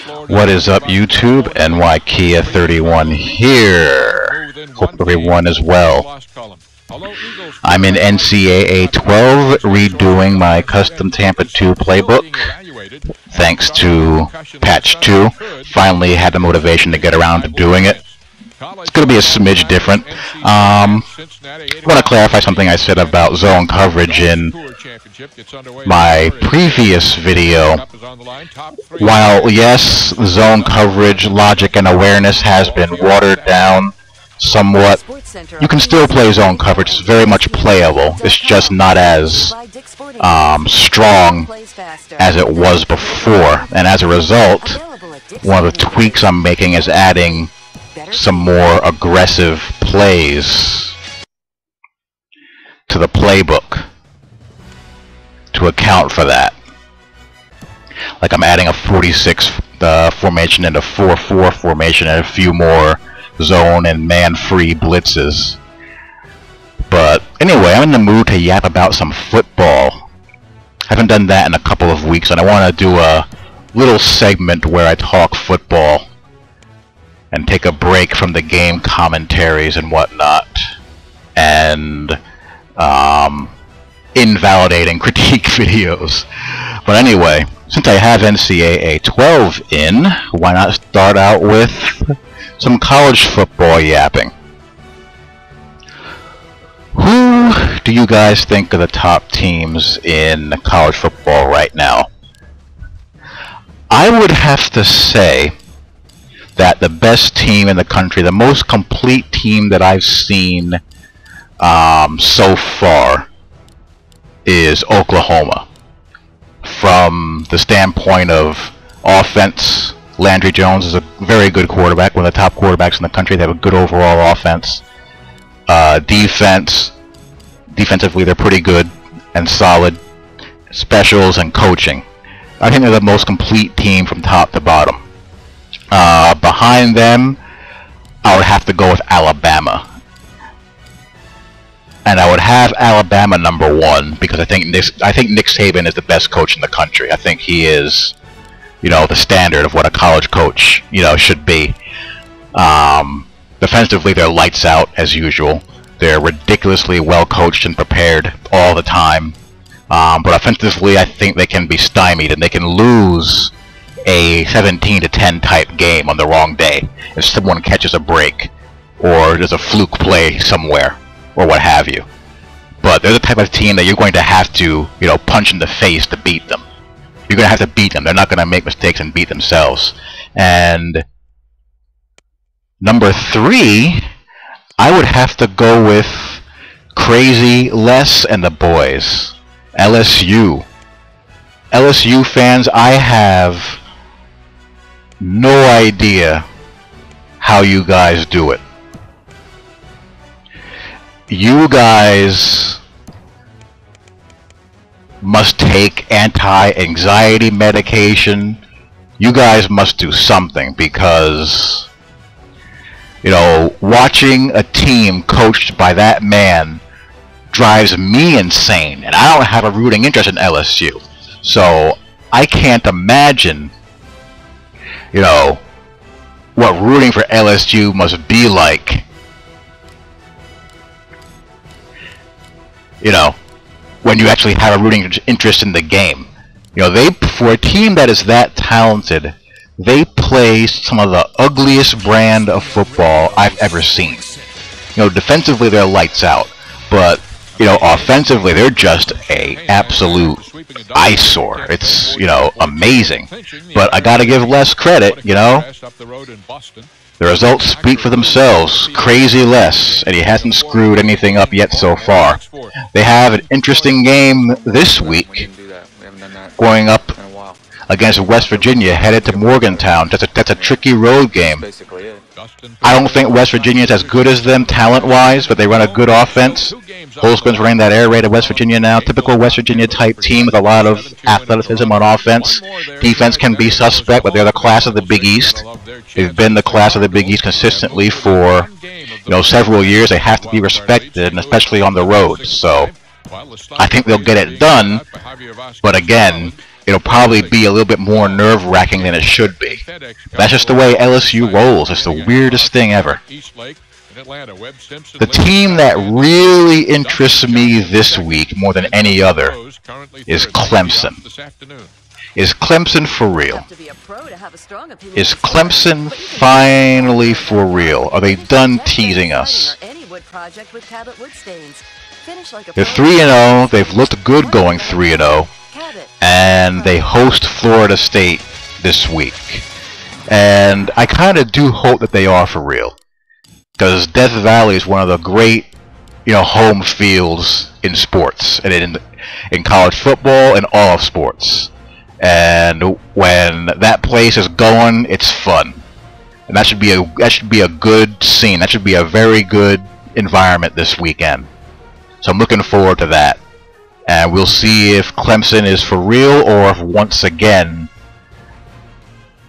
What is up, YouTube? Ncaa 31 here. Hope everyone is well. I'm in Ncaa 12 redoing my custom Tampa 2 playbook. Thanks to patch 2, finally had the motivation to get around to doing it. It's going to be a smidge different. I want to clarify something I said about zone coverage in my previous video. While, yes, zone coverage, logic, and awareness has been watered down somewhat, you can still play zone coverage. It's very much playable. It's just not as strong as it was before. And as a result, one of the tweaks I'm making is adding some more aggressive plays to the playbook to account for that. Like I'm adding a 46 formation and a 4-4 formation and a few more zone and man-free blitzes. But anyway, I'm in the mood to yap about some football. I haven't done that in a couple of weeks, and I want to do a little segment where I talk football and take a break from the game commentaries and whatnot, and invalidating critique videos. But anyway, since I have Ncaa 12 in, why not start out with some college football yapping? Who do you guys think are the top teams in college football right now? I would have to say that the best team in the country, the most complete team that I've seen so far, is Oklahoma. From the standpoint of offense, Landry Jones is a very good quarterback, one of the top quarterbacks in the country. They have a good overall offense. Defensively, they're pretty good and solid. Specials and coaching, I think they're the most complete team from top to bottom. Behind them, I would have to go with Alabama. And I would have Alabama #1 because I think Nick Saban is the best coach in the country. I think he is, the standard of what a college coach, should be. Defensively, they're lights out as usual. They're ridiculously well coached and prepared all the time. But offensively, I think they can be stymied and they can lose a 17-10 type game on the wrong day if someone catches a break or there's a fluke play somewhere or what have you. But they're the type of team that you're going to have to, punch in the face to beat them. You're going to have to beat them. They're not going to make mistakes and beat themselves. And #3, I would have to go with Crazy Les and the boys. LSU. LSU fans, I have no idea how you guys do it. You guys must take anti-anxiety medication. You guys must do something because, watching a team coached by that man drives me insane, and I don't have a rooting interest in LSU. So I can't imagine, what rooting for LSU must be like. When you actually have a rooting interest in the game. For a team that is that talented, they play some of the ugliest brand of football I've ever seen. Defensively they're lights out, but offensively they're just a absolute eyesore. It's, amazing. But I gotta give Les credit, The results speak for themselves. Crazy Les, and he hasn't screwed anything up yet so far. They have an interesting game this week, going up against West Virginia, headed to Morgantown. That's a tricky road game. I don't think West Virginia is as good as them talent-wise, but they run a good offense. Holzman's running that air raid at West Virginia now. Typical West Virginia type team with a lot of athleticism on offense. Defense can be suspect, but they're the class of the Big East. They've been the class of the Big East consistently for several years. They have to be respected, and especially on the road. So I think they'll get it done. But again, it'll probably be a little bit more nerve-wracking than it should be. That's just the way LSU rolls. It's the weirdest thing ever. The team that really interests me this week more than any other is Clemson. Is Clemson for real? Is Clemson finally for real? Are they done teasing us? They're 3-0. They've looked good going 3-0. And they host Florida State this week. And I kind of do hope that they are for real. Because Death Valley is one of the great, home fields in sports. And in college football and all of sports. And when that place is going, it's fun. And that should be a good scene. That should be a very good environment this weekend. So I'm looking forward to that. And we'll see if Clemson is for real or if once again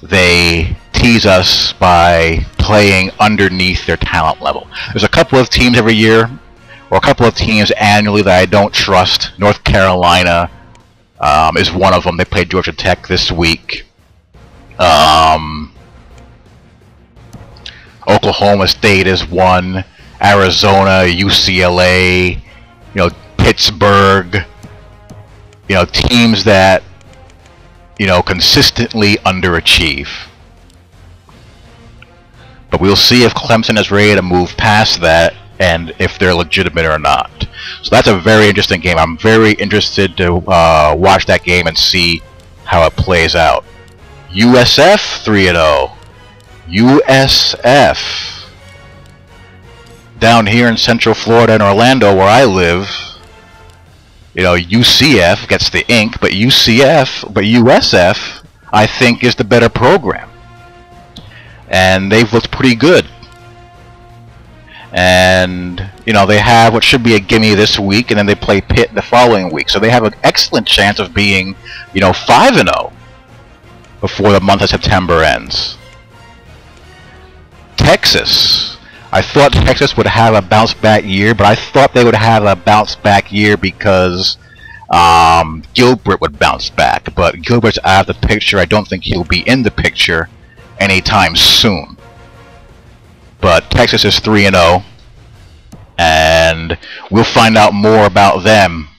they tease us by playing underneath their talent level. There's a couple of teams every year, or a couple of teams annually that I don't trust. North Carolina is one of them. They played Georgia Tech this week. Oklahoma State is one. Arizona, UCLA, Pittsburgh. Teams that, consistently underachieve. But we'll see if Clemson is ready to move past that and if they're legitimate or not. So that's a very interesting game. I'm very interested to watch that game and see how it plays out. USF 3-0. USF. Down here in Central Florida in Orlando where I live, UCF gets the ink, but USF, I think, is the better program. And they've looked pretty good. And, they have what should be a gimme this week, and then they play Pitt the following week. So they have an excellent chance of being, 5-0 before the month of September ends. Texas. I thought Texas would have a bounce-back year, but I thought they would have a bounce-back year because Gilbert would bounce back. But Gilbert's out of the picture. I don't think he'll be in the picture anytime soon. But Texas is 3-0, and we'll find out more about them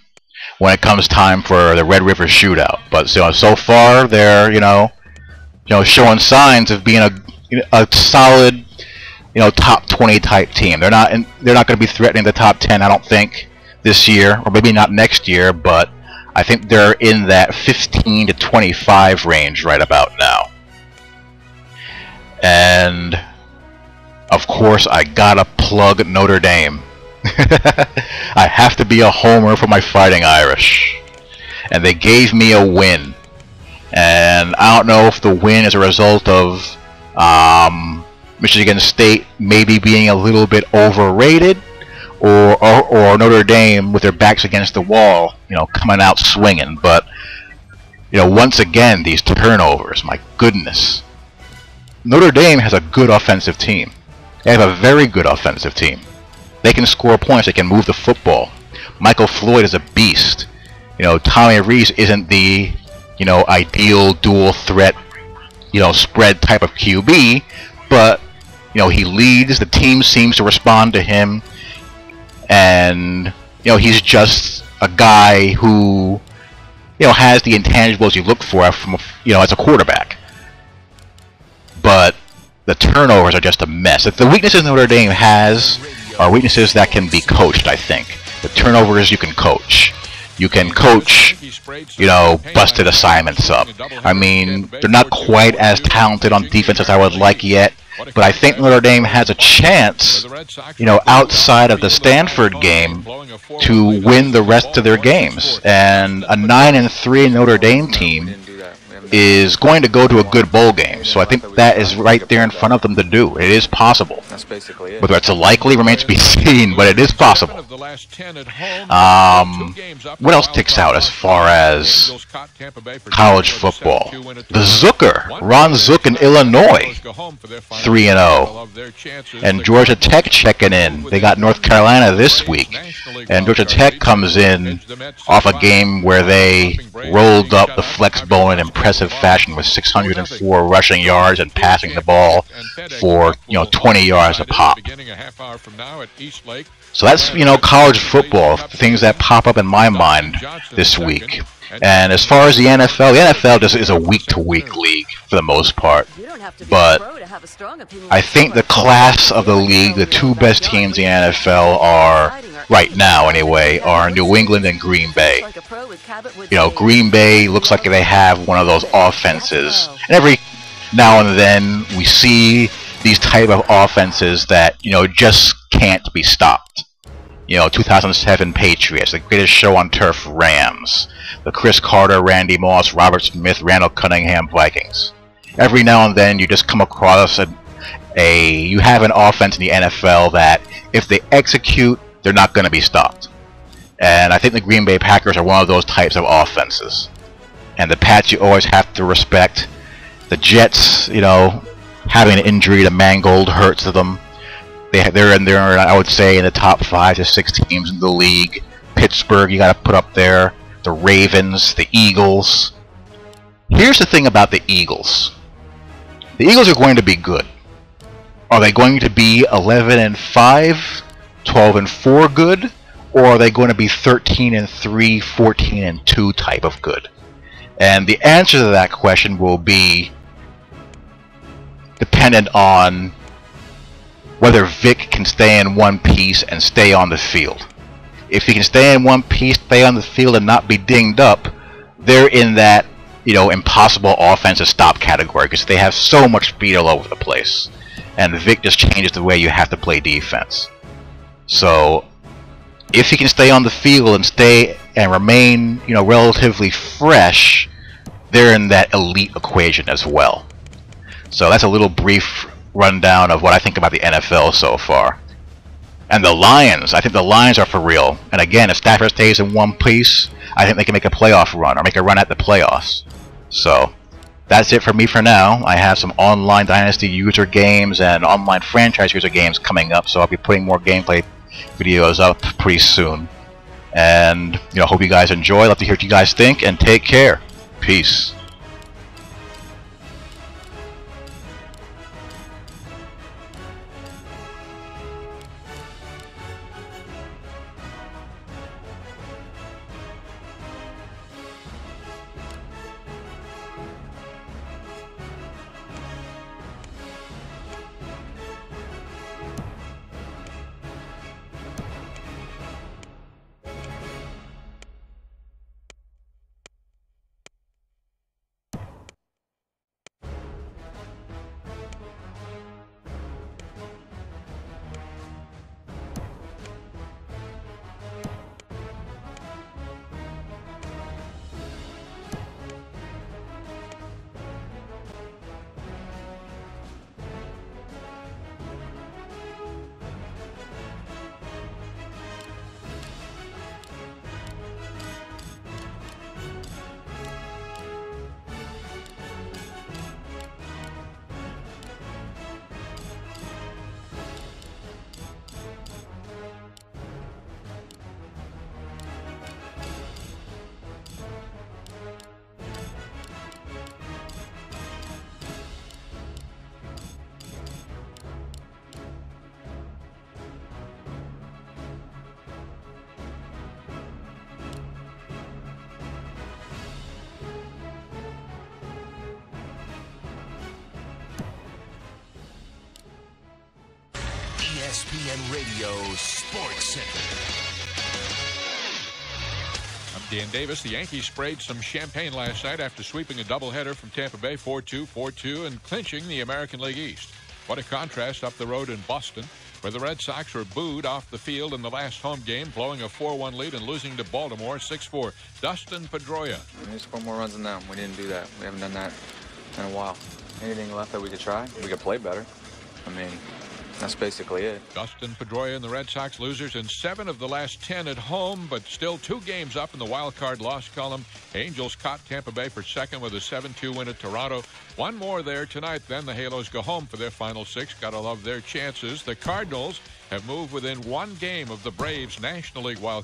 when it comes time for the Red River Shootout. But so far, they're showing signs of being a solid, top 20 type team. They're not going to be threatening the top 10, I don't think, this year, or maybe not next year. But I think they're in that 15 to 25 range right about now. And of course, I gotta plug Notre Dame. I have to be a homer for my Fighting Irish. And they gave me a win. And I don't know if the win is a result of Michigan State maybe being a little bit overrated, or Notre Dame with their backs against the wall, coming out swinging. But once again, these turnovers, my goodness. Notre Dame has a good offensive team. They have a very good offensive team. They can score points. They can move the football. Michael Floyd is a beast. Tommy Rees isn't the, ideal dual threat, spread type of QB, but, he leads. The team seems to respond to him. And, he's just a guy who, has the intangibles you look for from, as a quarterback. But the turnovers are just a mess. The weaknesses Notre Dame has are weaknesses that can be coached, I think. The turnovers you can coach. You can coach, busted assignments up. I mean, they're not quite as talented on defense as I would like yet, but I think Notre Dame has a chance, outside of the Stanford game, to win the rest of their games. And a 9-3 Notre Dame team is going to go to a good bowl game. So I think that is right there in front of them to do. It is possible. That's basically it. Whether it's likely remains to be seen, but it is possible. What else sticks out as far as college football? The Zucker, Ron Zook in Illinois, 3-0. And Georgia Tech checking in. They got North Carolina this week. And Georgia Tech comes in off a game where they rolled up the flex bone in impressive fashion with 604 rushing yards and passing the ball for 20 yards a pop. So that's college football, things that pop up in my mind this week. And as far as the NFL just is a week-to-week league for the most part. But I think the class of the league, the two best teams in the NFL are, right now anyway, are New England and Green Bay. Green Bay looks like they have one of those offenses. And every now and then we see these type of offenses that, just can't be stopped. 2007 Patriots, the greatest show on turf Rams, the Chris Carter, Randy Moss, Robert Smith, Randall Cunningham Vikings. Every now and then you just come across you have an offense in the NFL that if they execute, they're not going to be stopped. And I think the Green Bay Packers are one of those types of offenses. And the Pats you always have to respect. The Jets, having an injury to Mangold hurts them. They're in there, I would say, in the top 5 to 6 teams in the league. Pittsburgh, you got to put up there. The Ravens, the Eagles. Here's the thing about the Eagles. The Eagles are going to be good. Are they going to be 11-5, 12-4 good, or are they going to be 13-3, 14-2 type of good? And the answer to that question will be dependent on whether Vic can stay in one piece and stay on the field. If he can stay in one piece, stay on the field, and not be dinged up, they're in that impossible offensive stop category because they have so much speed all over the place. And Vic just changes the way you have to play defense. So if he can stay on the field and remain, relatively fresh, they're in that elite equation as well. So that's a little brief rundown of what I think about the NFL so far. And the Lions, I think the Lions are for real. And again, if Stafford stays in one piece, I think they can make a playoff run or make a run at the playoffs. So that's it for me for now. I have some online Dynasty user games and online franchise user games coming up, so I'll be putting more gameplay videos up pretty soon. And hope you guys enjoy. Love to hear what you guys think, and take care. Peace. ESPN Radio Sports Center. I'm Dan Davis. The Yankees sprayed some champagne last night after sweeping a doubleheader from Tampa Bay 4-2, 4-2, and clinching the American League East. What a contrast up the road in Boston, where the Red Sox were booed off the field in the last home game, blowing a 4-1 lead and losing to Baltimore 6-4. Dustin Pedroia. We need to score more runs than them. We didn't do that. We haven't done that in a while. Anything left that we could try? We could play better. I mean, that's basically it. Dustin Pedroia and the Red Sox losers in 7 of the last 10 at home, but still 2 games up in the wild card loss column. Angels caught Tampa Bay for second with a 7-2 win at Toronto. One more there tonight, then the Halos go home for their final 6. Gotta love their chances. The Cardinals have moved within 1 game of the Braves National League wild